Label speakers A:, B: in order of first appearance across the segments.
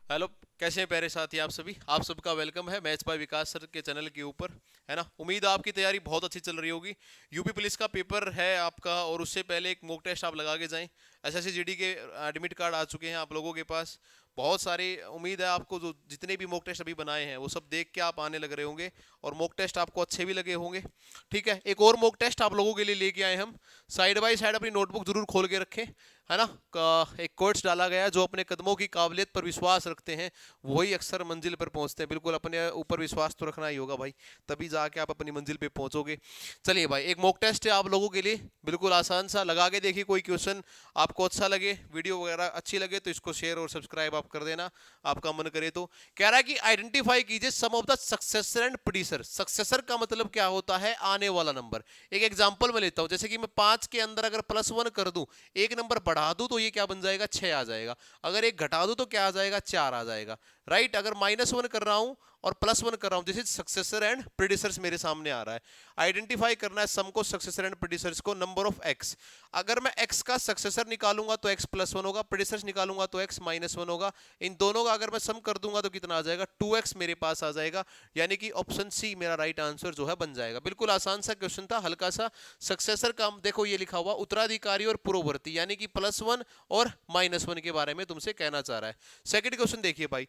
A: Hello. कैसे हैं प्यारे साथी आप सभी? आप सबका वेलकम है मैच बाय विकास सर के चैनल के ऊपर। है ना, उम्मीद है आपकी तैयारी बहुत अच्छी चल रही होगी। यूपी पुलिस का पेपर है आपका, और उससे पहले एक मॉक टेस्ट आप लगा के जाएं। एसएससी जीडी के एडमिट कार्ड आ चुके हैं आप लोगों के पास। बहुत सारी उम्मीद है आपको, जो जितने भी मॉक टेस्ट अभी बनाए हैं वो सब देख के आप आने लग रहे होंगे, और मॉक टेस्ट आपको अच्छे भी लगे होंगे। ठीक है, एक और मॉक टेस्ट आप लोगों के लिए लेके आए हम। साइड बाय साइड अपनी नोटबुक जरूर खोल के रखें। है ना, एक कोट्स डाला गया है, जो अपने कदमों की काबिलियत पर विश्वास रखते हैं वही अक्सर मंजिल पर पहुंचते हैं। बिल्कुल अपने ऊपर विश्वास तो रखना ही होगा भाई, तभी जाके आप अपनी मंजिल पे पहुंचोगे। चलिए भाई, एक मॉक टेस्ट है आप लोगों के लिए, बिल्कुल आसान सा। लगा के देखिए, कोई क्वेश्चन आपको अच्छा लगे, वीडियो वगैरह अच्छी लगे तो इसको शेयर और सब्सक्राइब आप कर देना, आपका मन करे तो। कह रहा है कि आइडेंटिफाई कीजिए sum of the successor and predecessor. Successor का मतलब क्या होता है? आने वाला नंबर। एक एग्जांपल मैं लेता हूं, जैसे कि मैं 5 के अंदर अगर +1 कर दूं, एक नंबर बढ़ा दूं, तो ये क्या बन जाएगा? 6 आ जाएगा। अगर एक घटा दूं तो क्या आ जाएगा? 4 आ जाएगा। राइट, अगर -1 कर रहा हूं और +1 कर रहा हूं, दिस इज सक्सेसर एंड प्रीडिसर्स मेरे सामने आ रहा है। आइडेंटिफाई करना है सम को, सक्सेसर एंड प्रीडिसर्स को, नंबर ऑफ एक्स। अगर मैं एक्स का सक्सेसर निकालूंगा तो एक्स +1 होगा, प्रीडिसर्स निकालूंगा तो एक्स -1 होगा। इन दोनों का अगर मैं सम कर दूंगा तो कितना आ जाएगा? 2x मेरे पास आ जाएगा। यानी कि ऑप्शन सी मेरा राइट आंसर जो है बन जाएगा। बिल्कुल आसान सा क्वेश्चन था, हल्का सा। सक्सेसर का देखो ये लिखा हुआ, उत्तराधिकारी और पूर्ववर्ती, यानी कि +1 और -1 के बारे में तुमसे कहना चाह रहा है। सेकंड क्वेश्चन देखिए भाई,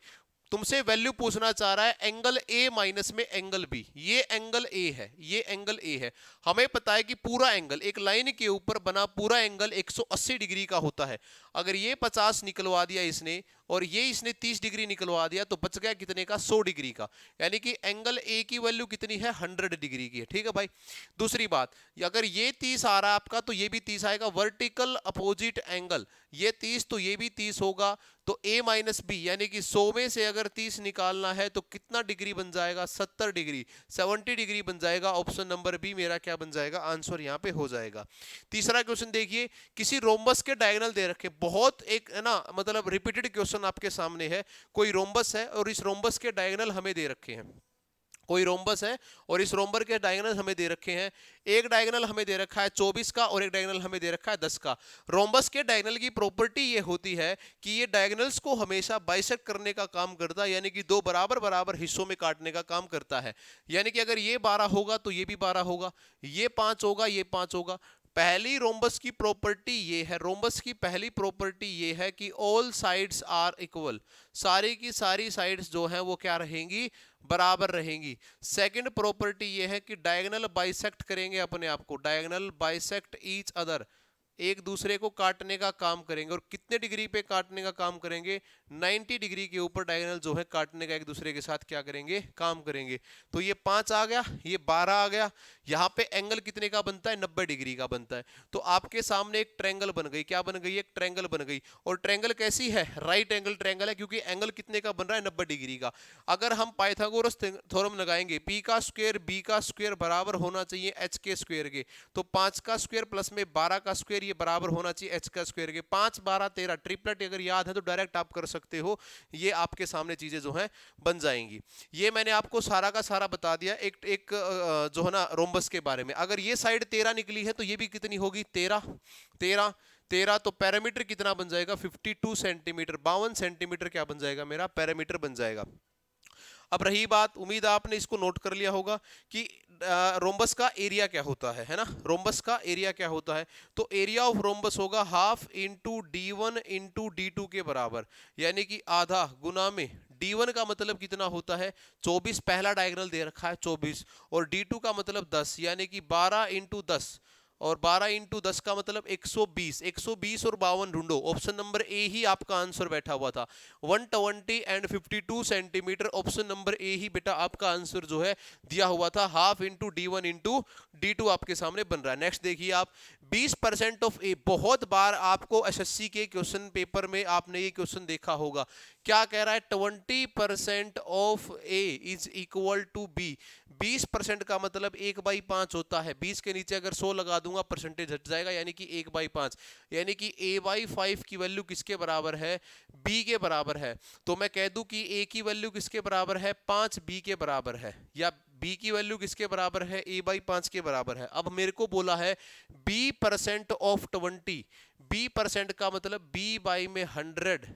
A: तुमसे वैल्यू पूछना चाह रहा है एंगल ए माइनस में एंगल बी। ये एंगल ए है, ये एंगल ए है। हमें पता है कि पूरा एंगल, एक लाइन के ऊपर बना पूरा एंगल 180 डिग्री का होता है। अगर ये 50 निकलवा दिया इसने, और ये इसने 30 डिग्री निकलवा दिया, तो बच गया कितने का? 100 डिग्री का। यानी कि एंगल ए की वैल्यू कितनी है? 100 डिग्री की है। ठीक है भाई। दूसरी बात, अगर ये 30 आ रहा है आपका, तो ये भी 30 आएगा। वर्टिकल अपोजिट एंगल, ये 30 तो ये भी 30 होगा। तो a माइनस बी, यानी कि 100 में से अगर 30 निकालना है तो कितना डिग्री बन जाएगा? 70 डिग्री, 70 डिग्री बन जाएगा। ऑप्शन नंबर बी मेरा क्या बन जाएगा? आंसर यहां पे हो जाएगा। तीसरा क्वेश्चन देखिए, किसी रोम्बस के डायगोनल दे रखे, बहुत एक है ना, मतलब रिपीटेड क्वेश्चन आपके सामने है। कोई रोम्बस है और इस रोम्बस के डायगोनल हमें दे रखे हैं। कोई रोम्बस है और इस रोम्बर के डायगोनल हमें दे रखे हैं। एक डायगोनल हमें दे रखा है 24 का, और एक डायगोनल हमें दे रखा है 10 का। रोम्बस के डायगोनल की प्रॉपर्टी ये होती है कि ये डायगोनल्स को हमेशा बाइसेक्ट करने का काम करता है, यानी कि दो बराबर बराबर हिस्सों में काटने का काम करता है। यानी कि अगर ये 12 होगा तो ये भी 12 होगा, ये 5 होगा, ये 5 होगा। पहली रोम्बस की प्रॉपर्टी ये है, रोम्बस की पहली प्रॉपर्टी ये है कि ऑल साइड्स आर इक्वल। सारी की सारी साइड्स जो हैं वो क्या रहेंगी? बराबर रहेंगी। सेकंड प्रॉपर्टी ये है कि डायगोनल बाइसेक्ट करेंगे अपने आप को, डायगोनल बाइसेक्ट ईच अदर, एक दूसरे को काटने का काम करेंगे। और कितने डिग्री पे काटने का काम करेंगे? 90 डिग्री के ऊपर डायगोनल जो है काटने का एक दूसरे के साथ क्या करेंगे? काम करेंगे। तो ये 5 आ गया, ये 12 आ गया। यहाँ पे एंगल कितने का बनता है? 90 डिग्री का बनता है। तो आपके सामने एक ट्रायंगल बन गई। क्या बन गई? एक ट्रायंगल बन गई। और ट्रायंगल कैसी है? राइट एंगल ट्रायंगल है, क्योंकि एंगल कितने का बन रहा है? 90 डिग्री का। अगर हम पाइथागोरस थ्योरम लगाएंगे, पी का स्क्वायर बी का स्क्वायर बराबर होना चाहिए एच के स्क्वायर के, तो 5 का स्क्वायर प्लस में 12 का स्क्वायर ये बराबर होना चाहिए एच का स्क्वायर के। 5 12 13 ट्रिपलेट अगर याद है तो डायरेक्ट आप कर सकते हो। ये आपके सामने चीजें जो हैं बन जाएंगी। ये मैंने आपको सारा का सारा बता दिया एक एक जो है ना रोम्बस के बारे में। अगर ये साइड 13 निकली है तो ये भी कितनी होगी? 13 13 13। तो पैरामीटर कितना बन जाएगा? 52 सेंटीमीटर, 52 सेंटीमीटर क्या बन जाएगा? मेरा पैरामीटर बन जाएगा। अब रही बात, उम्मीद आपने इसको नोट कर लिया होगा कि रोम्बस का एरिया क्या होता है ना? रोम्बस का एरिया क्या होता है? तो एरिया ऑफ रोम्बस होगा half into d1 into d2 के बराबर, यानी कि आधा गुना में d1 का मतलब कितना होता है? 24, पहला डायगोनल दे रखा है 24, और d2 का मतलब 10, यानी कि 12 इंटू 10, और 12 इंटू 10 का मतलब 120। 120 और 52 ढूंढो, ऑप्शन नंबर ए ही आपका आंसर बैठा हुआ था। 120 and 52 centimetre, option number A ही बेटा आपका आंसर जो है दिया हुआ था। Half into d1 into d2 आपके सामने बन रहा है। नेक्स्ट देखिए आप, 20% ऑफ ए, बहुत बार आपको एसएससी के क्वेश्चन पेपर में आपने ये क्वेश्चन देखा होगा। क्या कह रहा है? 20% of A is equal to B. 20% का मतलब 1/5 होता है। 20 के नीचे अगर 100 लगा दूंगा परसेंटेज हट जाएगा, यानी कि 1/5, यानी कि a/5 की वैल्यू किसके बराबर है? b के बराबर है। तो मैं कह दूं कि a की वैल्यू किसके बराबर है? 5 b के बराबर है, या b की वैल्यू किसके बराबर है? a/5 के बराबर है। अब मेरे को बोला है b% ऑफ 20, b% का मतलब b बाई में 100,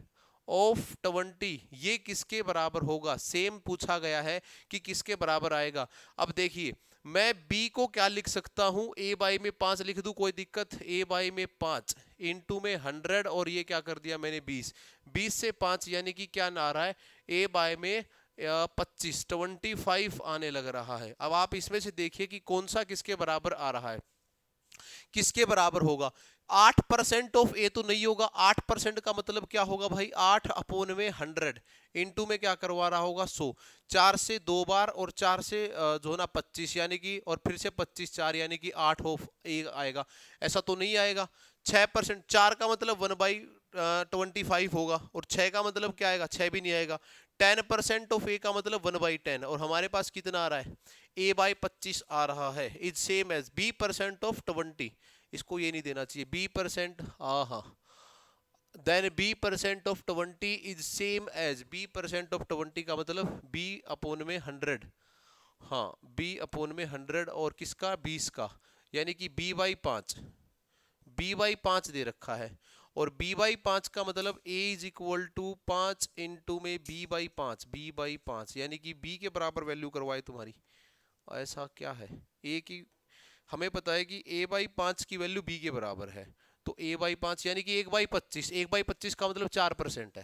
A: ऑफ 20 ये किसके बराबर होगा, सेम पूछा गया है कि किसके बराबर आएगा। अब देखिए मैं b को क्या लिख सकता हूं, a बाई में 5 लिख दूं, कोई दिक्कत, a बाई में 5 इनटू में 100 और ये क्या कर दिया मैंने 20, 20 से 5 यानी कि क्या आ रहा है, a बाई में 25 25 आने लग रहा है। अब आप इसमें से देखिए कि कौन सा किसके बराबर आ रहा है, किसके बराबर होगा। 8% ऑफ ए तो नहीं होगा, 8% का मतलब क्या होगा भाई, 8 अपोन में 100 इनटू में क्या करवा रहा होगा 100, 4 से 2 बार और 4 से जो ना 25 यानी कि, और फिर से 25 4 यानी कि 8 ऑफ ए आएगा, ऐसा तो नहीं आएगा। 6% 4 का मतलब 1/25 होगा, और 6 का मतलब क्या आएगा, 6 भी नहीं आएगा। 10% ऑफ ए का मतलब 1/10, और हमारे पास कितना आ रहा है, a बाई 25 आ रहा है, is same as b% of 20, इसको ये नहीं देना चाहिए b%, हाँ, then b% of 20 is same as b% of 20 का मतलब b अपोन में 100, हाँ b अपोन में 100 और किसका 20 का, यानी कि b/5 दे रखा है, और b/5 का मतलब a is equal to 5 into में b/5 यानी कि b के बराबर वैल्यू करवाए तुम्हारी, ऐसा क्या है, a की हमें पता है कि a/5 की वैल्यू b के बराबर है, तो a/5 यानी कि 1/25, 1/25 का मतलब 4% है।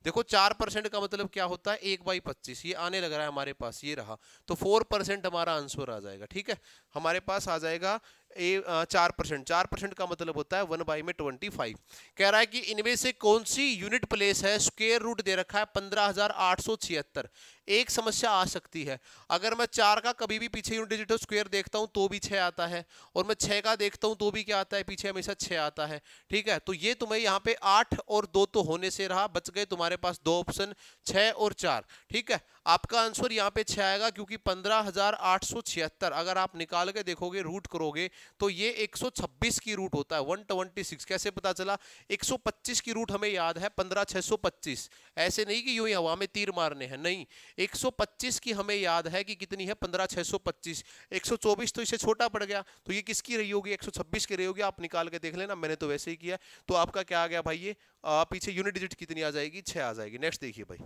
A: देखो 4% का मतलब क्या होता है, 1/25, ये आने लग रहा है हमारे पास, ये रहा, तो 4% हमारा आंसर आ जाएगा। ठीक है, हमारे पास आ जाएगा 4%, का मतलब होता है 1/25। कह रहा है कि इनमें से कौन सी यूनिट प्लेस है, स्क्वायर रूट दे रखा है 15,876। एक समस्या आ सकती है, अगर मैं 4 का कभी भी पीछे यूनिट डिजिट स्क्वायर देखता हूं तो भी 6 आता है, और मैं 6 का देखता हूं तो भी क्या आता है, पीछे हमेशा 6 आता है। ठीक है, तो ये तुम्हें यहाँ पे 8 और 2 तो होने से रहा, बच गए तुम्हारे पास 2 ऑप्शन, 6 और 4। ठीक है, आपका आंसर यहाँ पे 6 आएगा, क्योंकि 15,876 अगर आप निकाल के देखोगे, रूट करोगे, तो ये 126 की रूट होता है, 126। कैसे पता चला, 125 की रूट हमें याद है 15,625, ऐसे नहीं कि यूं ही हवा में तीर मारने हैं, नहीं, 125 की हमें याद है कि कितनी है 15,625, 124 तो इससे छोटा पड़ गया, तो ये किसकी रही होगी, 126 की रही होगी, आप निकाल के देख लेना, मैंने तो वैसे ही किया। तो आपका क्या आ गया भाई, ये पीछे यूनिट डिजिट कितनी आ जाएगी, 6 आ जाएगी। नेक्स्ट देखिए भाई,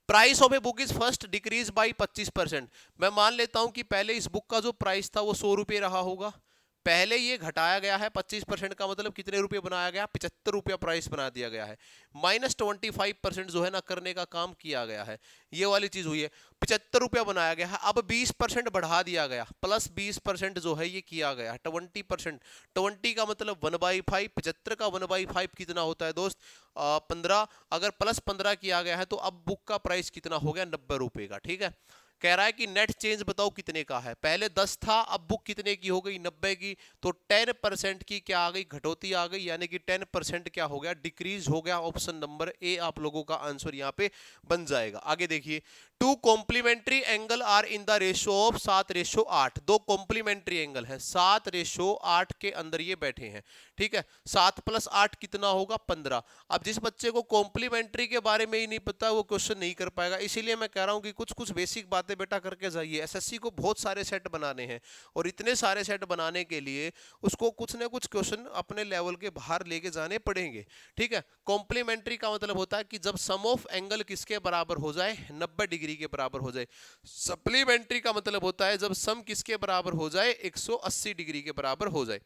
A: price of a book is first decrease by 25%। मैं मान लेता हूं कि पहले इस बुक का जो प्राइस था वो 100 रुपये रहा होगा, पहले ये घटाया गया है 25% का मतलब कितने रुपए बनाया गया, 75 रुपया प्राइस बना दिया गया है, -25% जो है ना करने का काम किया गया है, ये वाली चीज हुई है, 75 रुपया बनाया गया है। अब 20% बढ़ा दिया गया, प्लस 20% जो है ये किया गया 20%, 20 का मतलब 1/5, 75 का 1/5 कितना होता है दोस्त, 15, अगर प्लस 15 किया गया है तो अब बुक का प्राइस कितना हो गया, 90 रुपए का। ठीक है, कह रहा है कि नेट चेंज बताओ कितने का है, पहले 10 था, अब बुक कितने की हो गई, 90 की, तो 10% की क्या आ गई, घटौती आ गई, यानी कि 10% क्या हो गया, डिक्रीज हो गया। ऑप्शन नंबर ए आप लोगों का आंसर यहाँ पे बन जाएगा। आगे देखिए, 2 complementary angle are in the ratio of 7:8, दो कॉम्प्लीमेंट्री एंगल है 7:8 के अंदर ये बैठे हैं। ठीक है, 7 + 8 कितना होगा, 15। अब जिस बच्चे को कॉम्प्लीमेंट्री के बारे में ही नहीं पता वो क्वेश्चन नहीं कर पाएगा, इसीलिए मैं कह रहा हूं कि कुछ कुछ बेसिक बातें बेटा करके जाइए। एसएससी को बहुत सारे सेट बनाने हैं, और इतने सारे सेट बनाने के लिए उसको कुछ ना कुछ क्वेश्चन अपने लेवल के बाहर लेके जाने पड़ेंगे। ठीक है, कॉम्प्लीमेंट्री का मतलब होता है कि जब सम ऑफ एंगल किसके बराबर हो जाए, 90 डिग्री के बराबर हो जाए। सप्लीमेंट्री का मतलब होता है जब सम किसके बराबर हो जाए, 180 डिग्री के बराबर हो जाए।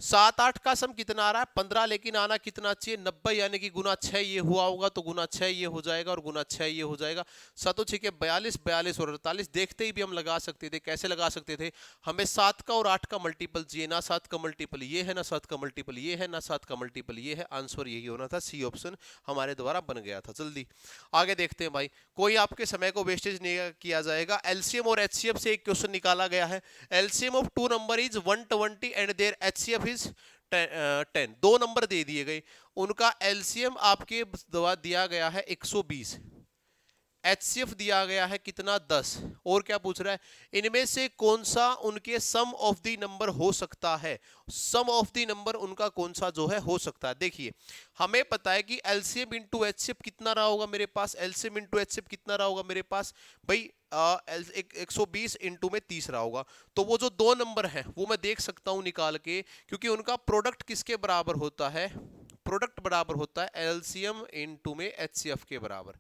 A: 7-8 का सम कितना आ रहा है, 15, लेकिन आना कितना चाहिए, 90, यानी कि गुना 6 ये हुआ होगा, तो गुना 6 ये हो जाएगा, और गुना 6 ये हो जाएगा। 7 6 42, 42 और 48, देखते ही भी हम लगा सकते थे। कैसे लगा सकते थे, हमें 7 का और 8 का मल्टीपल चाहिए, ना 7 का मल्टीपल ये है, ना 7 का मल्टीपल ये है, ना 7 का मल्टीपल ये है। आंसर यही होना था, सी ऑप्शन हमारे द्वारा बन गया था। जल्दी आगे देखते हैं भाई, कोई आपके समय को वेस्टेज नहीं किया जाएगा। एलसीएम और एचसीएफ से एक क्वेश्चन निकाला गया है। LCM of 2 number is 120 and their HCF is 10। दो नंबर दे दिए गए, उनका एलसीएम आपके द्वारा दिया गया है 120, एचसीएफ दिया गया है कितना, 10, और क्या पूछ रहा है, इनमें से कौन सा उनके सम ऑफ द नंबर हो सकता है, सम ऑफ द नंबर उनका कौन सा जो है हो सकता है। देखिए हमें पता है कि एलसीएम इंटू एचसीएफ कितना रहा होगा मेरे पास, एलसीएम इंटू एचसीएफ कितना रहा होगा मेरे पास भाई, 120 इंटू में 30 रहा होगा। तो वो जो दो नंबर है वो मैं देख सकता हूं निकाल के, क्योंकि उनका प्रोडक्ट किसके बराबर होता है, प्रोडक्ट बराबर होता है एलसीएम इनटू में एचसीएफ के बराबर।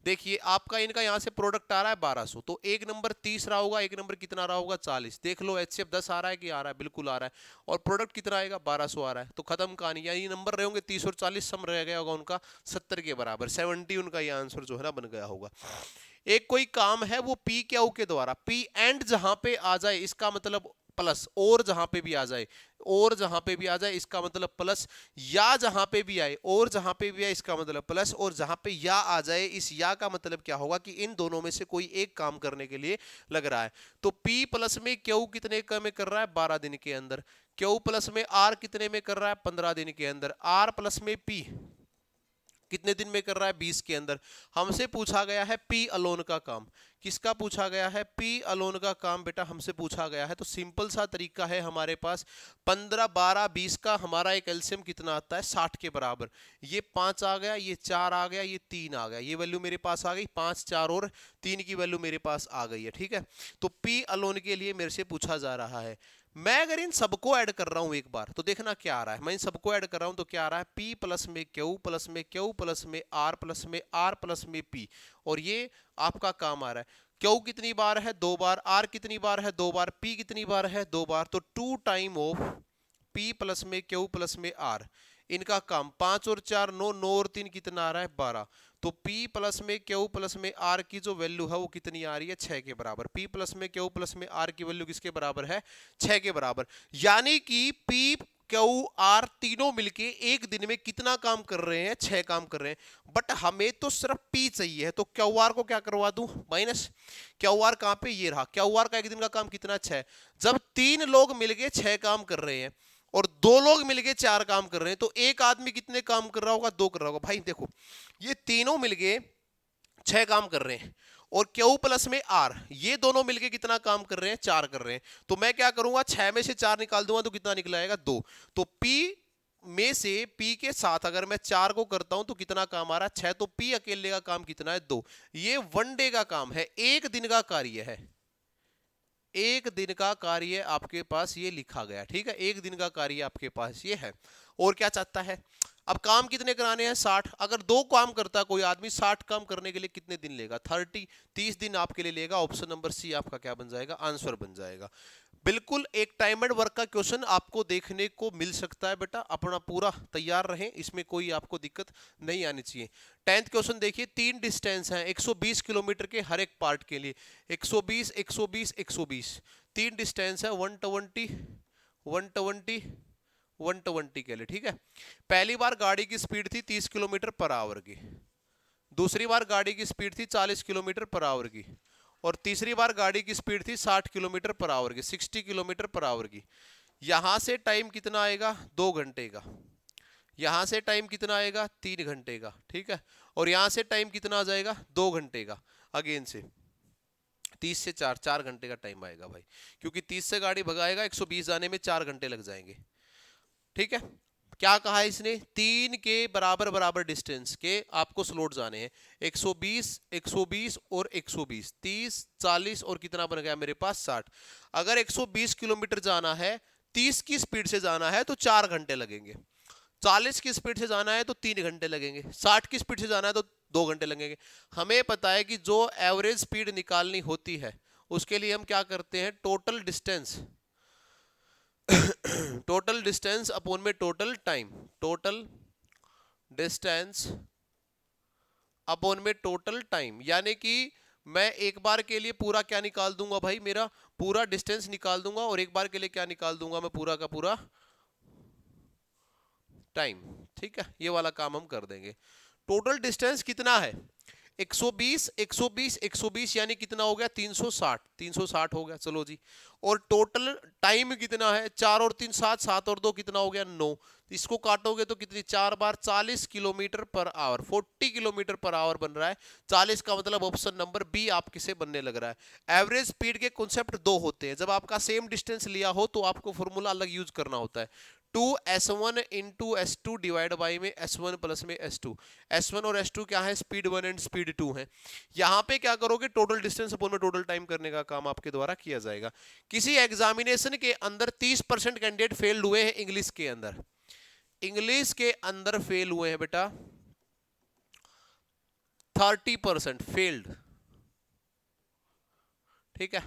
A: देखिए आपका इनका यहां से प्रोडक्ट आ रहा है 1200, तो एक नंबर 30 रहा होगा, एक नंबर कितना रहा होगा 40। देख लो एचसीएफ 10 आ रहा है कि आ रहा है, बिल्कुल आ रहा है, और प्रोडक्ट कितना आएगा 1200 आ रहा है, तो खत्म कहानी। यानी नंबर रहे होंगे 30 और 40, सम रह गया होगा उनका 70 के बराबर, 70 उनका ये आंसर जो है ना बन गया होगा। एक कोई काम है वो पी क्यू के द्वारा, पी एंड जहां पे आ जाए इसका मतलब प्लस, और जहां पे भी आ जाए, और जहां पे भी आ जाए इसका मतलब प्लस, या जहां पे भी आए और जहां पे भी आए इसका मतलब प्लस, और जहां पे या आ जाए इस या का मतलब क्या होगा कि इन दोनों में से कोई एक काम करने के लिए लग रहा है। तो P प्लस में क्यू कितने में कर रहा है 12 दिन के अंदर, क्यू प्लस में R कितने में कर रहा है 15 दिन के अंदर, R प्लस में P कितने दिन में कर रहा है 20 के अंदर। हमसे पूछा गया है पी अलोन का काम, किसका पूछा गया है पी अलोन का काम बेटा हमसे पूछा गया है। तो सिंपल सा तरीका है हमारे पास, 15 12 20 का हमारा एक एलसीएम कितना आता है 60 के बराबर। ये 5 आ गया, ये 4 आ गया, ये 3 आ गया, ये वैल्यू मेरे पास आ गई, 5 4 और 3 की वैल्यू मेरे पास आ गई है। ठीक है, तो पी अलोन के लिए मेरे से पूछा जा रहा है। मैं अगर इन सबको ऐड कर रहा हूं एक बार तो देखना क्या आ रहा है, मैं इन सबको ऐड कर रहा हूं तो क्या आ रहा है P प्लस में Q प्लस में Q प्लस में R प्लस में R प्लस में P, और ये आपका काम आ रहा है। Q कितनी बार है 2 बार, R कितनी बार है 2 बार, P कितनी बार है 2 बार, तो 2 टाइम ऑफ P प्लस में Q प्लस में R। इनका काम 5 और 4 9, 9 और 3 कितना आ रहा है 12। तो P प्लस में Q प्लस में R की जो वैल्यू है वो कितनी आ रही है 6 के बराबर। P प्लस में Q प्लस में R की वैल्यू किसके बराबर है 6 के बराबर। यानी कि P Q R तीनों मिलके एक दिन में कितना काम कर रहे हैं 6 काम कर रहे हैं। बट हमें तो सिर्फ P चाहिए है, तो QR को क्या करवा दूं माइनस। QR कहां पे ये रहा, QR का एक दिन का काम कितना 6। जब 3 लोग मिलके 6 काम कर रहे हैं और 2 लोग मिलके 4 काम कर रहे हैं, तो एक आदमी कितने काम कर रहा होगा 2 कर रहा होगा। भाई देखो ये तीनों मिलके 6 काम कर रहे हैं, और Q प्लस में R ये दोनों मिलके कितना काम कर रहे हैं 4 कर रहे हैं। तो मैं क्या करूंगा 6 में से 4 निकाल दूंगा तो कितना निकल आएगा 2। तो P में से P के साथ अगर मैं 4 को करता हूं तो कितना काम आ रहा है 6, तो P अकेले का काम कितना है 2। ये 1 डे का काम है, एक दिन का कार्य है, एक दिन का कार्य आपके पास ये लिखा गया। ठीक है, एक दिन का कार्य आपके पास ये है। और क्या चाहता है, अब काम कितने कराने हैं 60। अगर 2 काम करता कोई आदमी 60 काम करने के लिए कितने दिन लेगा 30 दिन आपके लिए लेगा। ऑप्शन नंबर सी आपका क्या बन जाएगा आंसर बन जाएगा। बिल्कुल एक टाइमड वर्क का क्वेश्चन आपको देखने को मिल सकता है बेटा, अपना पूरा तैयार रहें, इसमें कोई आपको दिक्कत नहीं आनी चाहिए। 10th क्वेश्चन देखिए, 3 डिस्टेंस हैं 120 किलोमीटर के हर एक पार्ट के लिए, 120 120 120, 3 डिस्टेंस है 120 120 120 के लिए। ठीक है, पहली बार गाड़ी की स्पीड थी 30 किलोमीटर पर आवर की, दूसरी बार गाड़ी की स्पीड थी 40 किलोमीटर पर आवर की, और तीसरी बार गाड़ी की स्पीड थी 60 किलोमीटर पर आवर की, 60 किलोमीटर पर आवर की। यहां से टाइम कितना आएगा 2 घंटे का, यहां से टाइम कितना आएगा 3 घंटे का। ठीक है, और यहां से टाइम कितना आ जाएगा 2 घंटे का। अगेन से 30 से 4 घंटे का टाइम आएगा भाई, क्योंकि 30 से गाड़ी भगाएगा 120 जाने में 4 घंटे लग जाएंगे। ठीक है, क्या कहा है इसने 3 के बराबर बराबर डिस्टेंस के आपको स्लोट जाने हैं, 120 120 और 120, 30 40 और कितना बन गया मेरे पास 60। अगर 120 किलोमीटर जाना है 30 की स्पीड से जाना है तो 4 घंटे लगेंगे, 40 की स्पीड से जाना है तो 3 घंटे लगेंगे, 60 की स्पीड से जाना है तो 2 घंटे लगेंगे। हमें पता है कि जो एवरेज स्पीड निकालनी होती है उसके लिए हम क्या करते हैं total distance total distance upon में total time, total distance upon में टोटल टाइम। यानी कि मैं एक बार के लिए पूरा क्या निकाल दूंगा भाई मेरा पूरा डिस्टेंस निकाल दूंगा, और एक बार के लिए क्या निकाल दूंगा मैं पूरा का पूरा टाइम। ठीक है, ये वाला काम हम कर देंगे। टोटल डिस्टेंस कितना है 120 120 120 यानी कितना हो गया 360, 360 हो गया, चलो जी। और टोटल टाइम कितना है 4 और 3 7, 7 और 2 कितना हो गया 9। इसको काटोगे तो कितनी 4 बार 40 kilometre per hour, 40 kilometre per hour बन रहा है। 40 का मतलब ऑप्शन नंबर बी आपके से बनने लग रहा है। एवरेज स्पीड के कॉन्सेप्ट 2 होते हैं, जब आपका सेम डिस्टेंस लिया हो तो आपको फॉर्मूला अलग यूज करना होता है, 2s1 into S2 divide by में S1 प्लस में S2। S1 और S2 क्या है स्पीड 1 एंड स्पीड 2 है। यहां पे क्या करोगे टोटल डिस्टेंस अपॉन में टोटल टाइम करने का काम आपके द्वारा किया जाएगा। किसी एग्जामिनेशन के अंदर 30% कैंडिडेट फेल्ड हुए हैं इंग्लिश के अंदर, इंग्लिश के अंदर फेल हुए हैं बेटा 30% फेल्ड, ठीक है।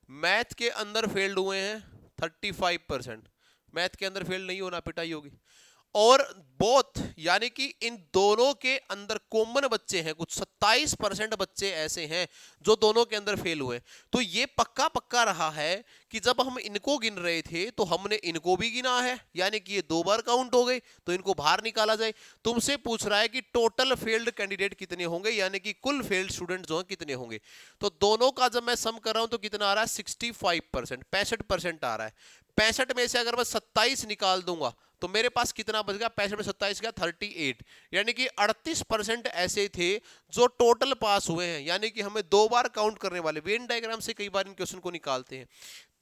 A: मैथ के अंदर फेल्ड हुए हैं 35%। मैथ के अंदर फेल नहीं होना, पिटाई होगी। और बोथ यानी कि इन दोनों के अंदर कॉमन बच्चे हैं, कुछ 27% बच्चे ऐसे हैं जो दोनों के अंदर फेल हुए। तो ये पक्का पक्का रहा है कि जब हम इनको गिन रहे थे तो हमने इनको भी गिना है, यानी कि ये 2 बार काउंट हो गए, तो इनको बाहर निकाला जाए। तुमसे पूछ रहा है कि टोटल फेल्ड कैंडिडेट कितने होंगे, यानी कि कुल फेल्ड स्टूडेंट जो है कितने होंगे। तो दोनों का जब मैं सम कर रहा हूं तो कितना आ रहा है 65%, 65% आ रहा है। 65 में से अगर मैं 27 निकाल दूंगा तो मेरे पास कितना बच गया, 65 में 27 गया 38, यानी कि 38% ऐसे थे जो टोटल पास हुए हैं, यानी कि हमें 2 बार काउंट करने वाले। वेन डायग्राम से कई बार इन क्वेश्चन को निकालते हैं।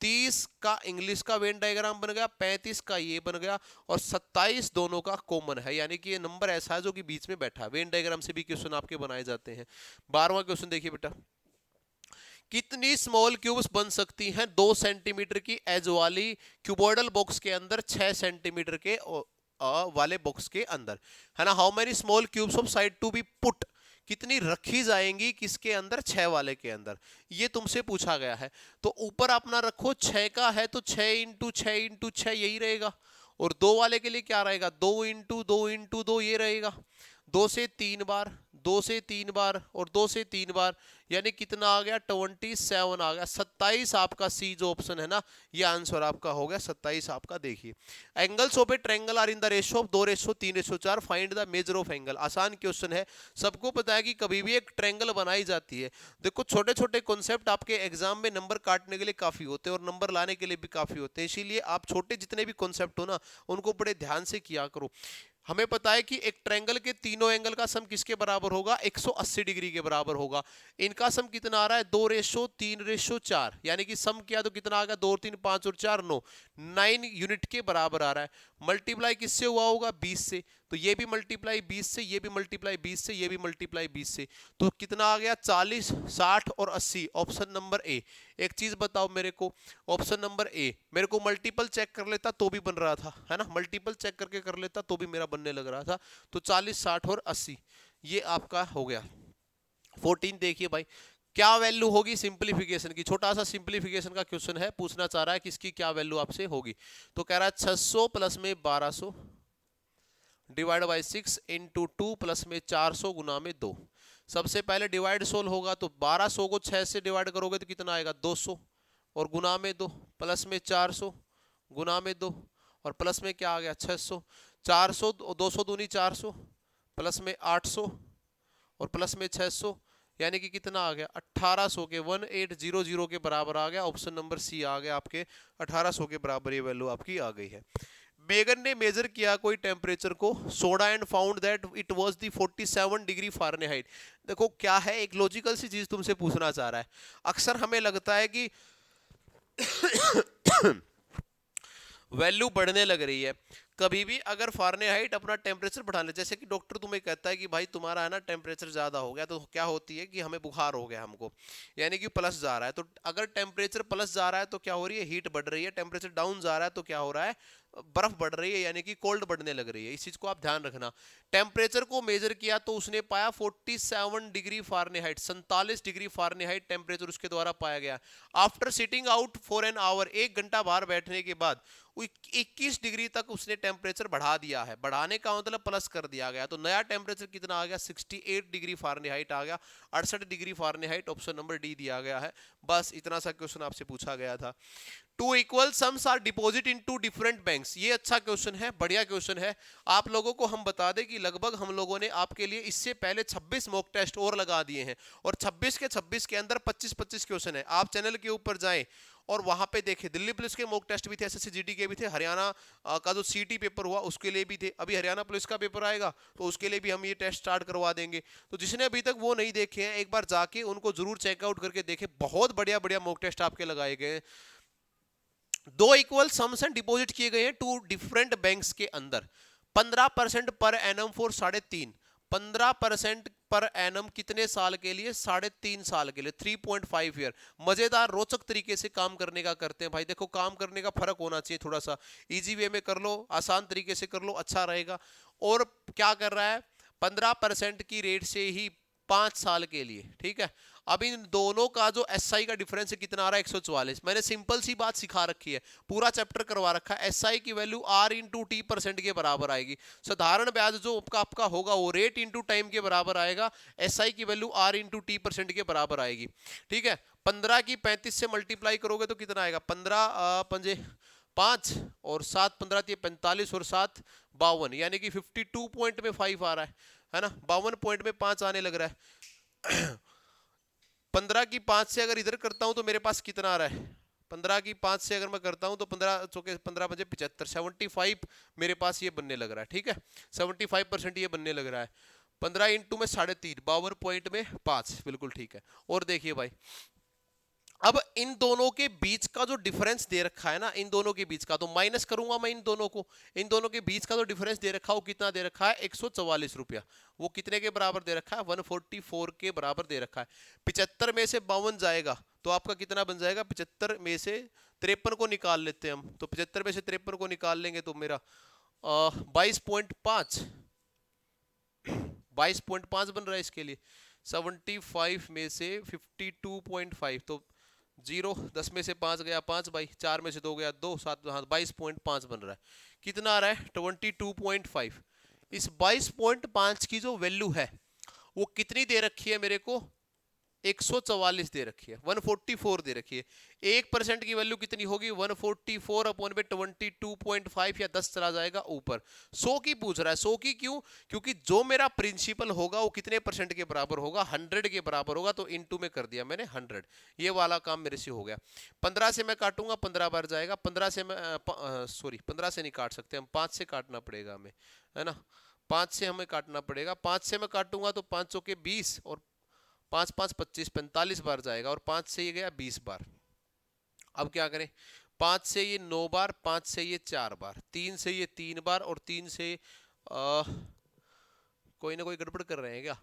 A: 30 का इंग्लिश का वेन डायग्राम बन गया, 35 का ये बन गया, और 27 दोनों का कॉमन है, यानी कि ये नंबर ऐसा है जो कि बीच में बैठा है। वेन डायग्राम से भी क्वेश्चन आपके बनाए जाते हैं। 12वां क्वेश्चन देखिए बेटा, कितनी स्मॉल क्यूब्स बन सकती हैं 2 सेंटीमीटर की एज वाली क्यूबॉइडल बॉक्स के अंदर 6 सेंटीमीटर के वाले बॉक्स के अंदर, है ना। How many small cubes of side to be put, कितनी रखी जाएंगी किसके अंदर, 6 वाले के अंदर, ये तुमसे पूछा गया है। तो ऊपर अपना रखो 6 का है तो 6 इंटू 6 इंटू 6 यही रहेगा, और 2 वाले के लिए क्या रहेगा, 2 इंटू 2 इंटू 2 ये रहेगा। 2 से 3 बार, 2 से 3 बार और 2 से 3 बार, यानी कितना आ गया 27 आ गया। 27 आपका सी जो ऑप्शन है ना, ये आंसर आपका हो गया 27 आपका। देखिए, angles of a triangle are in the ratio of 2:3:4, find the measure of angle. आसान क्वेश्चन है, सबको पता है कि कभी भी एक ट्रायंगल बनाई जाती है। देखो, छोटे छोटे कॉन्सेप्ट आपके एग्जाम में नंबर काटने के लिए काफी होते हैं और नंबर लाने के लिए भी काफी होते हैं, इसीलिए आप छोटे जितने भी कॉन्सेप्ट हो ना उनको बड़े ध्यान से किया करो। हमें पता है कि एक ट्रायंगल के तीनों एंगल का सम किसके बराबर होगा, 180 डिग्री के बराबर होगा। इनका सम कितना आ रहा है 2:3:4, यानी कि सम किया तो कितना आ गया 2 3 5 और 4 9 यूनिट के बराबर आ रहा है। मल्टीप्लाई किससे हुआ होगा 20 से, तो ये भी मल्टीप्लाई 20 से, ये भी मल्टीप्लाई 20 से, ये भी मल्टीप्लाई 20 से, तो कितना आ गया 40 60 और 80, ऑप्शन नंबर ए। एक चीज बताओ मेरे को, ऑप्शन नंबर ए, मेरे को मल्टीपल चेक कर लेता तो भी बन रहा था, है ना, मल्टीपल चेक करके कर लेता तो भी मेरा बनने लग रहा था। तो 40 60 और 80 ये आपका हो गया। 14 देखिए भाई, क्या वैल्यू होगी सिंपलीफिकेशन की, छोटा सा सिंपलीफिकेशन का क्वेश्चन है, पूछना चाह रहा है कि इसकी क्या वैल्यू आपसे होगी। तो कह रहा है 600 प्लस में 1200 डिवाइड बाई 6 इंटू 2 प्लस में 400 गुना में 2। सबसे पहले डिवाइड सोल्व होगा तो 1200 को 6 से डिवाइड करोगे तो कितना आएगा 200, और गुना में 2, प्लस में 400 गुना में 2, और प्लस में क्या आ गया 600, 400 200 दूनी 400, प्लस में 800 और प्लस में 600, यानी कि कितना आ गया 1800 के 1800 के बराबर आ गया। ऑप्शन नंबर सी आ गया आपके 1800 के बराबर, ये वैल्यू आपकी आ गई है। मेगन ने मेजर किया कोई टेम्परेचर को soda and found that it was the 47 degree Fahrenheit. देखो क्या है, एक लॉजिकल सी चीज तुमसे पूछना चाह रहा है। अक्सर हमें लगता है कि वैल्यू बढ़ने लग रही है। कभी भी अगर फ़ारेनहाइट अपना टेम्परेचर बढ़ा ले, जैसे कि डॉक्टर तुम्हें कहता है कि भाई तुम्हारा है ना टेम्परेचर ज़्यादा हो गया, तो क्या होती है कि हमें बुखार हो गया हमको, यानी कि प्लस जा रहा है। तो अगर टेम्परेचर प्लस जा रहा है तो क्या हो रही है, हीट बढ़ रही है। टेम्परेचर डाउन जा रहा है तो क्या हो रहा है, बर्फ बढ़ रही है, यानी कि कोल्ड बढ़ने लग रही है। इस चीज को आप ध्यान रखना। टेम्परेचर को मेजर किया तो उसने पाया 47 degree Fahrenheit, 47 degree Fahrenheit temperature उसके द्वारा पाया गया। After sitting out for an hour, 1 घंटा बाहर बैठने के बाद 21 डिग्री तक उसने टेम्परेचर बढ़ा दिया है। बढ़ाने का मतलब प्लस कर दिया गया, तो नया टेम्परेचर कितना आ गया 68 डिग्री फ़ारेनहाइट आ गया, 68 degree Fahrenheit, option number D दिया गया है। बस इतना सा क्वेश्चन आपसे पूछा गया था। 2 equal sums are deposit in 2 different banks, ये अच्छा क्वेश्चन है, बढ़िया क्वेश्चन है। आप लोगों को हम बता दें कि लगभग हम लोगों ने आपके लिए इससे पहले 26 मॉक टेस्ट और लगा दिए हैं, और 26 के 26 के अंदर 25-25 क्वेश्चन है। आप चैनल के ऊपर जाएं और वहां पे देखें, दिल्ली पुलिस के मॉक टेस्ट भी थे, एसएससी जीडी के भी थे, हरियाणा का जो सीटी पेपर हुआ उसके लिए भी थे, अभी हरियाणा पुलिस का पेपर आएगा तो उसके लिए भी हम ये टेस्ट स्टार्ट करवा देंगे। तो जिसने अभी तक वो नहीं देखे हैं, एक बार जाके उनको जरूर चेकआउट करके देखें, बहुत बढ़िया बढ़िया मॉक टेस्ट आपके लगाए गए हैं। 2 इक्वल सम्स एंड डिपॉजिट किए गए हैं 2 डिफरेंट बैंक्स के अंदर। 15% per annum for 3.5, 15% per annum कितने साल के लिए? 3.5 साल के लिए, 3.5 ईयर। मजेदार रोचक तरीके से काम करने का करते हैं भाई। देखो काम करने का फर्क होना चाहिए थोड़ा सा, इजी वे में कर लो, आसान तरीके से कर लो, अच्छा रहेगा। और क्या कर रहा है? 15% की रेट से ही 5 साल के लिए, ठीक है। अब इन दोनों का जो एसआई का डिफरेंस कितना आ रहा है? 144। मैंने सिंपल सी बात सिखा रखी है, पूरा चैप्टर करवा रखा है। एसआई की value R into T percent के बराबर आएगी। साधारण ब्याज जो आपका होगा वो रेट इंटू टाइम के बराबर आएगा। एसआई की value R into T percent के बराबर आएगी, ठीक है। 15 की 35 से मल्टीप्लाई करोगे तो कितना आएगा? 15 पंजे 5 और 7 15 45 और 7 52, यानी कि 52 पॉइंट में 5 आ रहा है ना। 52 पॉइंट में 5 आने लग रहा है। 15 की 5 से अगर इधर करता हूं तो मेरे पास कितना आ रहा है? 15 की 5 से अगर मैं करता हूं तो 15 चौके 15 बजे 75, 75 मेरे पास ये बनने लग रहा है, ठीक है। 75% ये बनने लग रहा है। 15 इंटू में 3.5, 52 पॉइंट में 5, बिल्कुल ठीक है। और देखिए भाई, अब इन दोनों के बीच का जो डिफरेंस दे रखा है ना, इन दोनों के बीच का, तो माइनस करूंगा मैं इन दोनों को। इन दोनों के बीच का जो डिफरेंस दे रखा है वो कितना दे रखा है? 144 रुपया। वो कितने के बराबर दे रखा है? 144 के बराबर दे रखा है। 75 में से 52 जाएगा तो आपका कितना बन जाएगा? 75 में से 53 को निकाल लेते हैं हम, तो 75 में से 53 को निकाल लेंगे तो मेरा 22.5 22.5 बन रहा है इसके लिए। 75 में से 52.5 तो 0, 10 में से 5 गया 5 भाई, 4 में से 2 गया 2, 7, हाँ 22.5 बन रहा है। कितना आ रहा है? 22.5। इस 22.5 की जो वैल्यू है वो कितनी दे रखी है मेरे को? 144 दे रखी है, 144 दे रखी है। 1% की वैल्यू कितनी होगी? 144 अपॉन में 22.5 या 10 चला जाएगा ऊपर। 100 की पूछ रहा है। 100 की क्यों? क्योंकि जो मेरा प्रिंसिपल होगा वो कितने परसेंट के बराबर होगा? 100 के बराबर होगा, तो इनटू में कर दिया मैंने 100। ये वाला काम मेरे से हो गया। 15 से मैं काटूंगा, 15 बार जाएगा। 15 से मैं सॉरी 15 से नहीं काट सकते हम, 5 से काटना पड़ेगा हमें, है ना। 5 से हमें काटना पड़ेगा। 5 से मैं काटूंगा तो 5 चौके 20 और 5 5 25, 45 बार जाएगा। और 5 से ये गया 20 बार। अब क्या करें? 5 से ये 9 बार, 5 से ये 4 बार, 3 से ये 3 बार और 3 से कोई ना कोई गड़बड़ कर रहे हैं क्या?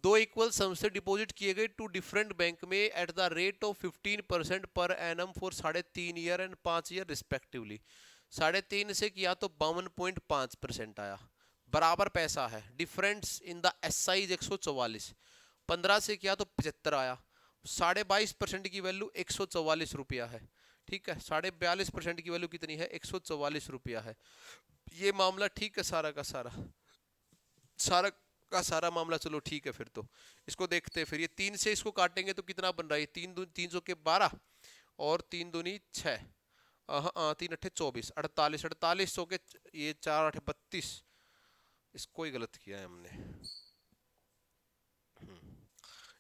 A: दो इक्वल सम से डिपॉजिट किए गए टू डिफरेंट बैंक में at the rate of 15% per annum for 3.5 year and 5 year respectively. 3.5 से किया तो 52.5% आया, बराबर पैसा है। Difference in the SI 144। 15 से किया तो 75 आया। 22.5% की वैल्यू 144 रुपया है, ठीक है। 42.5% की वैल्यू कितनी है? 144 रुपया है। ये मामला ठीक है, सारा का सारा मामला। चलो ठीक है, फिर तो इसको देखते हैं। फिर ये 3 से इसको काटेंगे तो कितना बन रहा है? 3 सौ के 12 और 3 दूनी 6, 3 अट्ठे 24, 48, 48 सौ के ये 4 8 32। इसको ही गलत किया है हमने।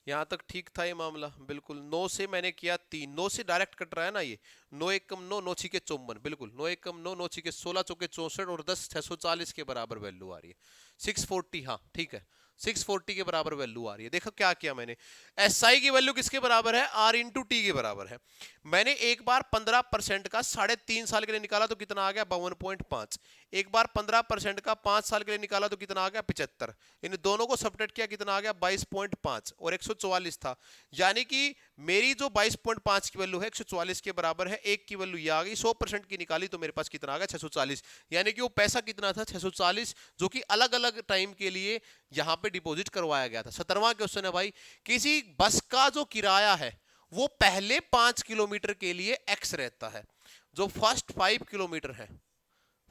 A: यहाँ तक ठीक था ये मामला, बिल्कुल। 9 से मैंने किया 3, 9 से डायरेक्ट कट रहा है ना ये। 9 1 कम 9, 9 6 के 54, बिल्कुल। 9 1 कम 9, 9 6 के 16, चौके 64 और 10 640 के बराबर वैल्यू आ रही है। 640, हाँ ठीक है, 640 के बराबर वैल्यू आ रही है। देखो क्या किया मैंने। एसआई की वैल्यू किसके बराबर है? आर इंटू टी के बराबर है। मैंने एक बार 15% का 3.5 साल के लिए निकाला तो कितना आ गया? 52.5। एक बार 15% का 5 साल के लिए निकाला तो कितना आ गया? 75। इन दोनों को सब्ट्रैक्ट किया, कितना आ गया? 22.5 और 144 था। यानी कि मेरी जो 22.5 की वैल्यू है 144 के बराबर है। एक की वैल्यू ये आ गई, 100% की निकाली तो मेरे पास कितना आ गया? 640। यानी कि वो पैसा कितना था? 640, जो कि अलग अलग टाइम के लिए यहां पे डिपॉजिट करवाया गया था। 17वां क्वेश्चन है भाई, किसी बस का जो किराया है वो पहले 5 किलोमीटर के लिए एक्स रहता है। जो फर्स्ट 5 किलोमीटर है,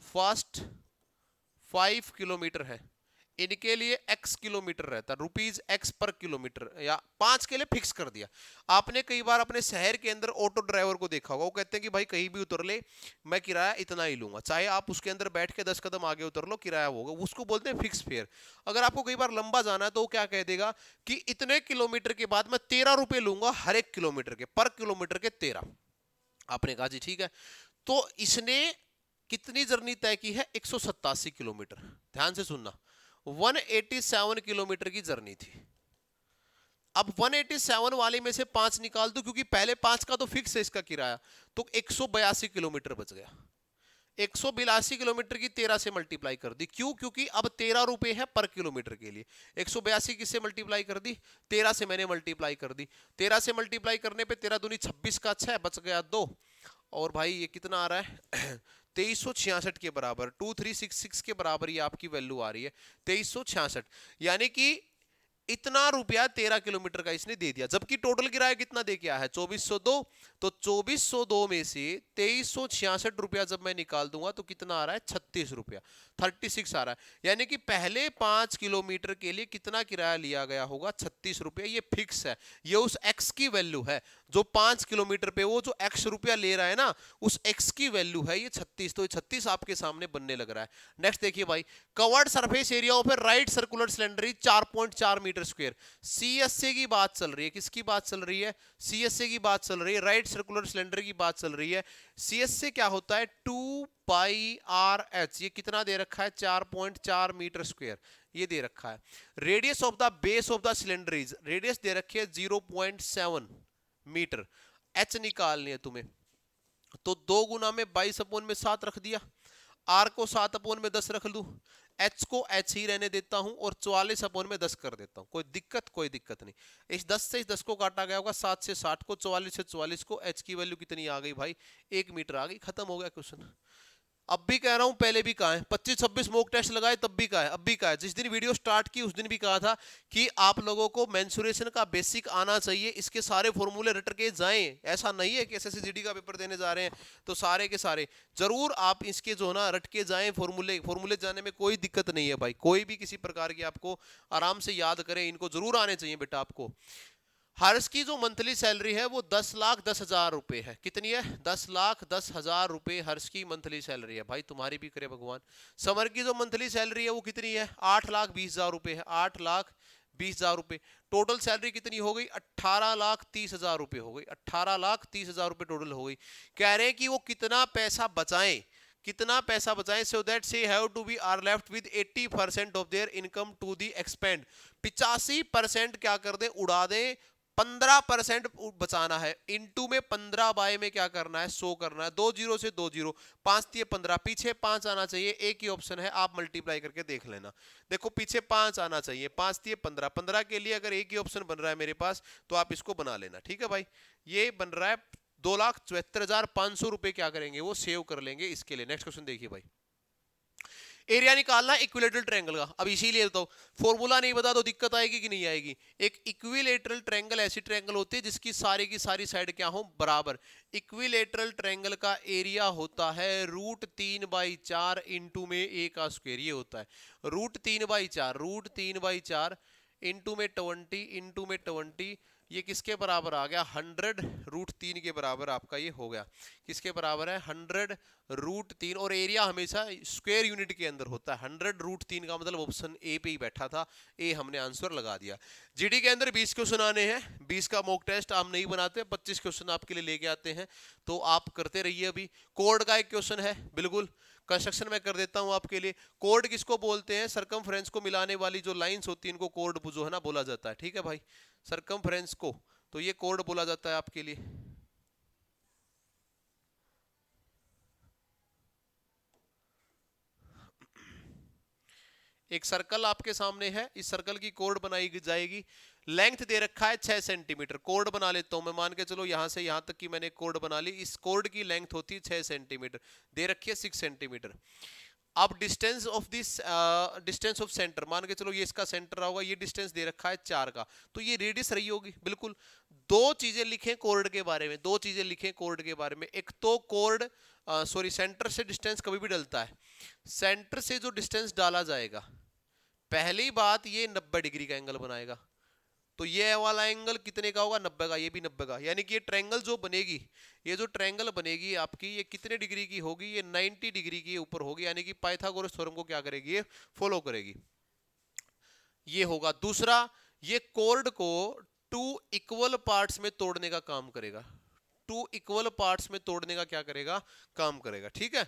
A: फर्स्ट 5 किलोमीटर है, इनके लिए x किलोमीटर रहता है, रुपीज x पर किलोमीटर, या 5 के लिए फिक्स कर दिया। आपने कई बार अपने शहर के अंदर ऑटो ड्राइवर को देखा होगा, वो कहते हैं कि भाई कहीं भी उतर ले, मैं किराया इतना ही लूंगा, चाहे आप उसके अंदर बैठ के 10 कदम आगे उतर लो, किराया होगा। उसको बोलते हैं फिक्स फेयर। अगर आपको कई बार लंबा जाना है तो वो क्या कह देगा कि इतने किलोमीटर के बाद मैं 13 रुपए लूंगा हर एक किलोमीटर के, पर किलोमीटर के 13। आपने कहा जी ठीक है। तो इसने कितनी जर्नी तय की है? 187 किलोमीटर। ध्यान से सुनना, 187 किलोमीटर की जर्नी थी। अब 187 वाले में से 5 निकाल दो, क्योंकि पहले 5 का तो फिक्स है इसका किराया, तो 182 किलोमीटर बच गया। 182 किलोमीटर की 13 से मल्टीप्लाई कर दी। क्यों? क्योंकि अब 13 रुपए है पर किलोमीटर के लिए। 182 किससे मल्टीप्लाई कर दी? 13 से मैंने मल्टीप्लाई कर दी। 13 से मल्टीप्लाई करने पे 13 दूनी 26 का 6 बच गया 2। और भाई ये कितना आ रहा है 2366 के बराबर, 2366 के बराबर ये आपकी वैल्यू आ रही है 2366। यानी कि इतना रुपया 13 किलोमीटर का इसने दे दिया, जबकि टोटल किराया कितना दे के आया है 2402। तो 2402 में से 2366 रुपया जब मैं निकाल दूंगा तो कितना आ रहा है 36 रुपया, 36 आ रहा है। यानी कि पहले 5 किलोमीटर के लिए कितना किराया लिया गया होगा 36 रुपया। ये फिक्स है, ये उस एक्स की वैल्यू है जो 5 किलोमीटर पे वो जो एक्स रुपया ले रहा है ना, उस एक्स की वैल्यू है ये 36। तो 36 आपके सामने बनने लग रहा है। नेक्स्ट देखिए भाई, curved surface area of a right circular cylinder 4.4 metre square. CSA की बात चल रही है, किसकी बात चल रही है? सीएसए की बात चल रही है, राइट सर्कुलर सिलेंडर की बात चल रही है। सीएसए क्या होता है? 2πRh। ये कितना दे रखा है? 4.4 मीटर स्क्वायर ये दे रखा है। Radius of the base of the cylinder is, radius दे रखी है 0.7 मीटर। एच निकालनी है तुम्हें, तो 2 गुना में 22/7 रख दिया, आर को 7/10 रख लूं, एच को एच ही रहने देता हूं और 44/10 कर देता हूं। कोई दिक्कत? कोई दिक्कत नहीं। इस 10 से इस 10 को काटा गया होगा, 7 से 60 को, 44 से 44 को, एच की वैल्यू कितनी आ गई भाई? 1 मीटर आ गई। खत्म हो गया क्वेश्चन। अब भी कह रहा हूं, पहले भी कहा है, 25-26 मॉक टेस्ट लगाए तब भी कहा है, अब भी कहा है। जिस दिन वीडियो स्टार्ट की उस दिन भी कहा था कि आप लोगों को मेंसुरेशन का बेसिक आना चाहिए, इसके सारे फॉर्मूले रट के जाएं। ऐसा नहीं है कि एसएससी जीडी का पेपर देने जा रहे हैं तो सारे के सारे जरूर आप इसके जो ना रट के जाएं। फॉर्मूले जाने में कोई दिक्कत नहीं है भाई, कोई भी किसी प्रकार की आपको आराम से याद करें, इनको जरूर आने चाहिए बेटा आपको। हर्ष की जो मंथली सैलरी है वो 10,10,000 रुपए है। कितनी है? 10,10,000 रुपए हर्ष की मंथली सैलरी है। भाई तुम्हारी भी करे भगवान। समर की जो मंथली सैलरी है वो कितनी है? 8,20,000 रुपए है, 8,20,000 रुपए। टोटल सैलरी कितनी हो गई? 18,30,000 रुपए हो गई, 18,30,000 रुपए टोटल हो गई। कह रहे हैं कि वो कितना पैसा बचाएं, कितना पैसा बचाएं, so that they have to be are left with 80% of their income to the expend. 85% क्या कर दें? उड़ा दें। 15% बचाना है। इनटू में 15 बाय में क्या करना है? 100 करना है। 2 जीरो से 2 जीरो, 5 दिए 15, पीछे 5 आना चाहिए। एक ही ऑप्शन है, आप मल्टीप्लाई करके देख लेना। देखो पीछे 5 आना चाहिए, 5 दिए 15, 15 के लिए अगर एक ही ऑप्शन बन रहा है मेरे पास तो आप इसको बना लेना। ठीक है भाई, ये बन रहा है 2,74,500 रुपए। क्या करेंगे? वो सेव कर लेंगे इसके लिए। नेक्स्ट क्वेश्चन देखिए भाई, एरिया निकालना है इक्विलेटरल ट्रायंगल का। अब इसीलिए तो फॉर्मूला नहीं बता तो दिक्कत आएगी कि नहीं आएगी। एक इक्विलेटरल ट्रायंगल ऐसी ट्रायंगल होती है जिसकी सारी की सारी साइड क्या हो? बराबर। इक्विलेटरल ट्रायंगल का एरिया होता है √3/4 इंटू में a का स्क्वायर। ये होता है √3/4, √3/4 इंटू में 20 इंटू में 20। ये किसके बराबर आ गया? 100 √3 के बराबर आपका ये हो गया। किसके बराबर है? 100 √3। और एरिया हमेशा स्क्वायर यूनिट के अंदर होता है। 100 √3 का मतलब ऑप्शन ए पे ही बैठा था, ए हमने आंसर लगा दिया। जीडी के अंदर 20 क्वेश्चन आने हैं, 20 का मॉक टेस्ट हम नहीं बनाते, 25 क्वेश्चन आपके लिए लेके आते हैं, तो आप करते रहिए। अभी कोड का एक क्वेश्चन है, बिल्कुल कंस्ट्रक्शन में कर देता हूं आपके लिए। कोड किसको बोलते हैं? सरकमफ्रेंस को मिलाने वाली जो लाइंस होती है इनको कोड जो है ना बोला जाता है। ठीक है भाई, सरकमफ्रेंस को, तो ये कोड बोला जाता है आपके लिए। एक सर्कल आपके सामने है, इस सर्कल की कोड बनाई जाएगी। लेंथ दे रखा है 6 सेंटीमीटर। कोड बना लेता हूं मैं, मान के चलो यहां से यहां तक की मैंने कोड बना ली। इस कोड की लेंथ होती है 6 सेंटीमीटर, दे रखी है 6 सेंटीमीटर। अब distance of this, distance of centre, मान के चलो ये इसका सेंटर होगा, ये डिस्टेंस दे रखा है 4 का, तो ये रेडियस रही होगी। बिल्कुल दो चीजें लिखें कोर्ड के बारे में, दो चीजें लिखें कोर्ड के बारे में। एक तो कोर्ड सॉरी सेंटर से डिस्टेंस कभी भी डलता है। सेंटर से जो डिस्टेंस डाला जाएगा, पहली बात ये 90 डिग्री का एंगल बनाएगा। तो ये वाला एंगल कितने का होगा? 90 का। ये भी 90 का। यानी कि ये ट्रायंगल जो बनेगी, ये जो ट्रायंगल बनेगी आपकी, ये कितने डिग्री की होगी? ये 90 डिग्री की ऊपर होगी। यानी कि पाइथागोरस थ्योरम को क्या करेगी? ये फॉलो करेगी। ये होगा। दूसरा, ये कोर्ड को 2 इक्वल पार्ट्स में तोड़ने का काम करेगा। 2 इक्वल पार्ट्स में तोड़ने का क्या करेगा? काम करेगा। ठीक है,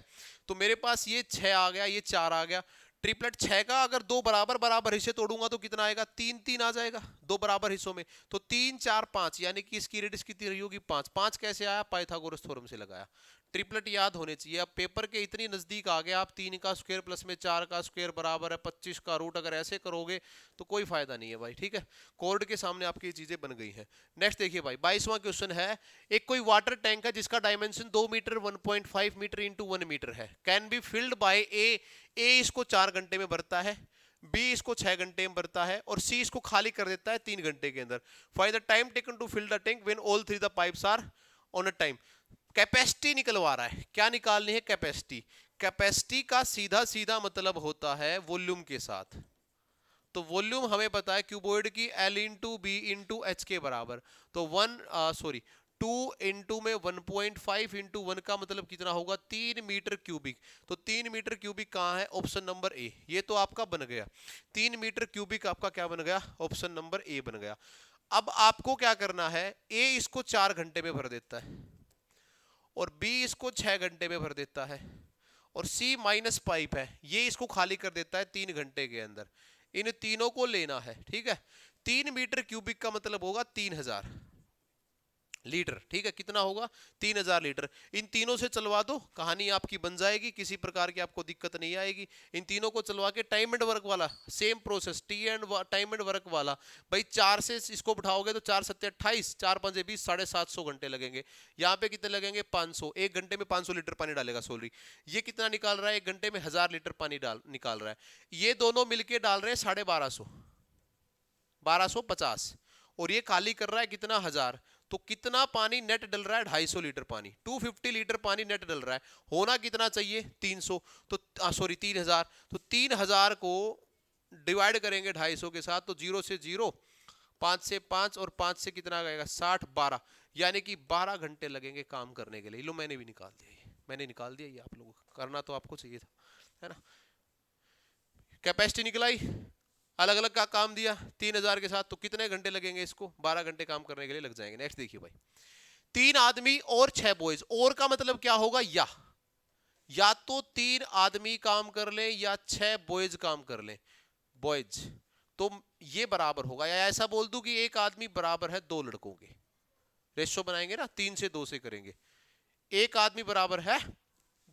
A: तो मेरे पास ये 6 आ गया, ये 4 आ गया। ट्रिपलेट 6 का अगर 2 बराबर बराबर हिस्से तोड़ूंगा तो कितना आएगा? 3-3 आ जाएगा 2 बराबर हिस्सों में। तो 3 4 5, यानी कि इसकी रेडियस कितनी रही होगी? 5। 5 कैसे आया? पाइथागोरस थ्योरम से लगाया। ट्रिपलेट याद होने चाहिए। अब पेपर के इतनी नजदीक आ गए आप, 3 का स्क्वायर प्लस में 4 का स्क्वायर बराबर है 25 का रूट, अगर ऐसे करोगे तो कोई फायदा नहीं है भाई, ठीक है। कोर्ट के सामने आपकी चीजें बन गई हैं। नेक्स्ट देखिए भाई, 22वां क्वेश्चन है, एक कोई वाटर टैंक है जिसका dimension 2 metre 1.5 metre into 1 metre है, can be filled by a इसको 4 घंटे में भरता है, बी इसको 6 घंटे में भरता है और सी इसको खाली कर देता है 3 घंटे के अंदर। Find the time taken to fill the tank when all three the pipes are on a time. Capacity निकलवा रहा है, क्या निकालनी है? कैपेसिटी। कैपेसिटी का सीधा सीधा मतलब होता है वॉल्यूम के साथ। तो वॉल्यूम हमें पता है क्यूबॉइड की L into B into H के बराबर, तो 2 इंटू में 1.5 इंटू 1 का मतलब कितना होगा? 3 मीटर क्यूबिक। तो 3 मीटर क्यूबिक कहाँ है? ऑप्शन नंबर ए। ये तो आपका बन गया 3 मीटर क्यूबिक, आपका क्या बन गया? ऑप्शन नंबर ए बन गया। अब आपको क्या करना है, ए इसको 4 घंटे में भर देता है और बी इसको 6 घंटे में भर देता है और सी माइनस पाइप है, ये इसको खाली कर देता है 3 घंटे के अंदर। इन तीनों को लेना है, ठीक है। 3 मीटर क्यूबिक का मतलब होगा 3000 लीटर, ठीक है। कितना होगा? 3000 लीटर। इन तीनों से चलवा दो, कहानी आपकी बन जाएगी, किसी प्रकार की आपको दिक्कत नहीं आएगी। इन तीनों को चलवा के टाइम एंड वर्क वाला same process, time and work वाला भाई, 4 से इसको बिठाओगे तो 4 7 28, 4 5 20, 750 घंटे लगेंगे। यहाँ पे कितने लगेंगे? 500। 1 घंटे में 500 लीटर पानी डालेगा सॉरी। ये कितना निकाल रहा है? 1 घंटे में 1000 लीटर पानी निकाल रहा है। ये दोनों मिलके डाल रहे हैं 1250, 1250, और ये खाली कर रहा है कितना? 1000। तो कितना पानी नेट डल रहा है? 250 लीटर पानी, 250 लीटर पानी नेट डल रहा है। होना कितना चाहिए? 300, तो सॉरी 3000। तो 3000 को डिवाइड करेंगे 250 के साथ, तो 0 से 0, 5 से 5 और 5 से कितना आएगा? 60, 12, यानी कि 12 घंटे लगेंगे काम करने के लिए। लो मैंने भी निकाल दिया, ये मैंने निकाल दिया, ये आप लोगों को करना तो आपको चाहिए था, है ना। कैपेसिटी निकलाई, अलग अलग का काम दिया 3000 के साथ, तो कितने घंटे लगेंगे? इसको 12 घंटे काम करने के लिए लग जाएंगे। नेक्स्ट देखिए भाई, 3 आदमी और 6 बॉयज, और का मतलब क्या होगा? या तो 3 आदमी काम कर ले या 6 बॉयज काम कर ले, बॉयज, तो ये बराबर होगा। या ऐसा बोल दूं कि एक आदमी बराबर है 2 लड़कों के, रेशो बनाएंगे ना, 3 से 2 से करेंगे। एक आदमी बराबर है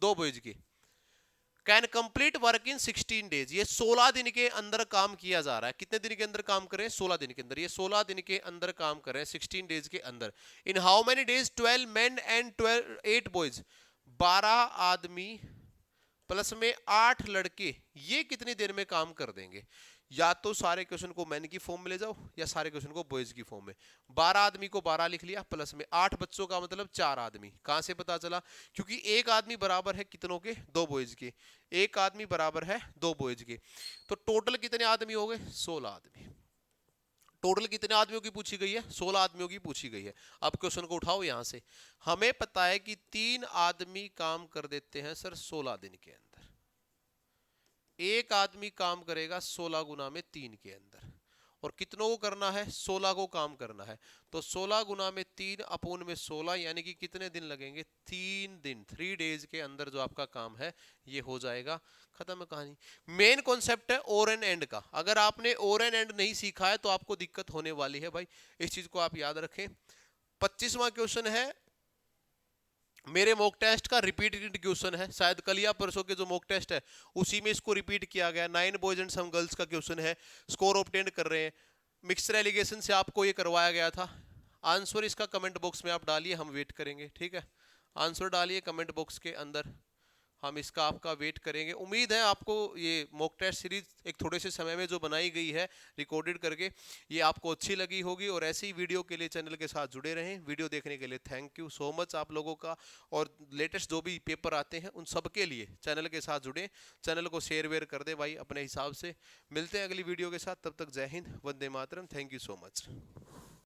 A: 2 बॉयज के। Can complete work in 16 days, ये 16 दिन के अंदर काम किया जा रहा है। कितने दिन के अंदर काम करें? 16 दिन के अंदर। ये 16 दिन के अंदर काम करें 16 डेज के अंदर। In how many days? 12 main and 8 boys, 12 आदमी प्लस में 8 लड़के, ये कितनी देर में काम कर देंगे? या तो सारे क्वेश्चन को मैन की फॉर्म में ले जाओ या सारे क्वेश्चन को बॉयज की फॉर्म में। 12 आदमी को 12 लिख लिया, प्लस में 8 बच्चों का मतलब 4 आदमी। कहां से पता चला? क्योंकि एक आदमी बराबर है कितनों के? 2 बॉयज के। एक आदमी बराबर है 2 बॉयज के, तो टोटल कितने आदमी हो गए? 16 आदमी। टोटल कितने आदमियों की पूछी गई है? 16 आदमियों की पूछी गई है। अब क्वेश्चन को उठाओ यहां से। हमें पता है कि 3 आदमी काम कर देते हैं सर 16 दिन के अंदर, एक आदमी काम करेगा 16 गुना में 3 के अंदर, और कितनों को करना है? 16 को काम करना है। तो 16 गुना में 3 अपून में 16, यानी कि कितने दिन लगेंगे? 3 दिन, 3 डेज के अंदर जो आपका काम है ये हो जाएगा। खत्म है कहानी। मेन कॉन्सेप्ट है और एंड एंड का। अगर आपने और एंड एंड नहीं सीखा है तो आपको दिक्कत होने वाली है भाई, इस चीज को आप याद रखें। 25वां क्वेश्चन है मेरे मॉक टेस्ट का रिपीटेड क्वेश्चन है, शायद कल या परसों के जो मॉक टेस्ट है उसी में इसको रिपीट किया गया। 9 बॉयज एंड सम गर्ल्स का क्वेश्चन है, स्कोर ऑब्टेन कर रहे हैं। मिक्सर एलिगेशन से आपको ये करवाया गया था। आंसर इसका कमेंट बॉक्स में आप डालिए, हम वेट करेंगे, ठीक है। आंसर डालिए कमेंट बॉक्स के अंदर, हम इसका आपका वेट करेंगे। उम्मीद है आपको ये मॉक टेस्ट सीरीज एक थोड़े से समय में जो बनाई गई है रिकॉर्डेड करके, ये आपको अच्छी लगी होगी। और ऐसी वीडियो के लिए चैनल के साथ जुड़े रहें। वीडियो देखने के लिए थैंक यू सो मच आप लोगों का। और लेटेस्ट जो भी पेपर आते हैं उन सब के लिए चैनल के साथ जुड़ें, चैनल को शेयर वेयर कर दे भाई अपने हिसाब से। मिलते हैं अगली वीडियो के साथ, तब तक जय Hind, Vande Mataram, thank you so much.